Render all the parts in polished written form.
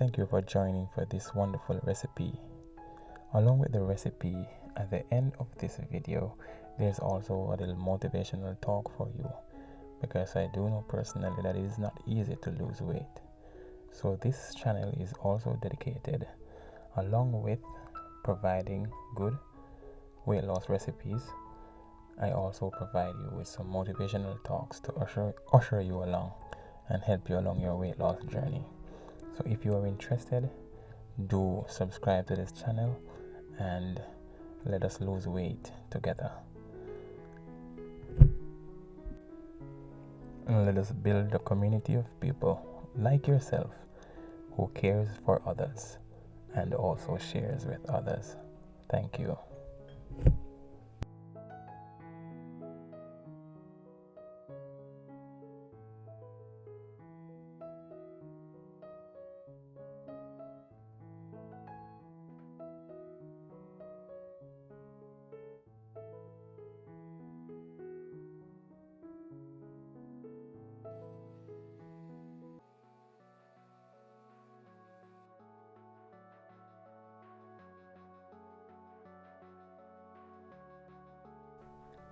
Thank you for joining for this wonderful recipe. Along with the recipe, at the end of this video, there's also a little motivational talk for you, because I do know personally that it is not easy to lose weight. So this channel is also dedicated, along with providing good weight loss recipes, I also provide you with some motivational talks to usher you along and help you along your weight loss journey. So if you are interested, do subscribe to this channel and let us lose weight together. And let us build a community of people like yourself who cares for others and also shares with others. Thank you.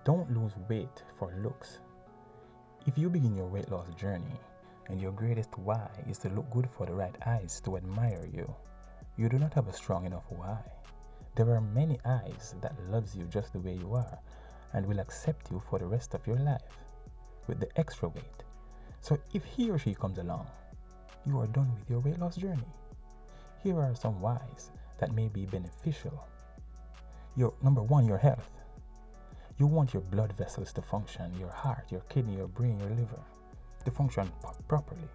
Don't lose weight for looks. If you begin your weight loss journey and your greatest why is to look good for the right eyes to admire you, you do not have a strong enough why. There are many eyes that loves you just the way you are and will accept you for the rest of your life with the extra weight. So if he or she comes along, you are done with your weight loss journey. Here are some whys that may be beneficial. Number one, your health. You want your blood vessels to function, your heart, your kidney, your brain, your liver to function properly.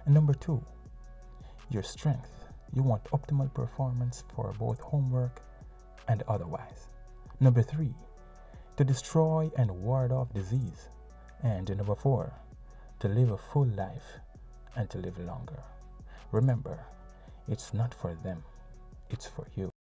And number two, your strength. You want optimal performance for both homework and otherwise. Number three, to destroy and ward off disease. And number four, to live a full life and to live longer. Remember, it's not for them, it's for you.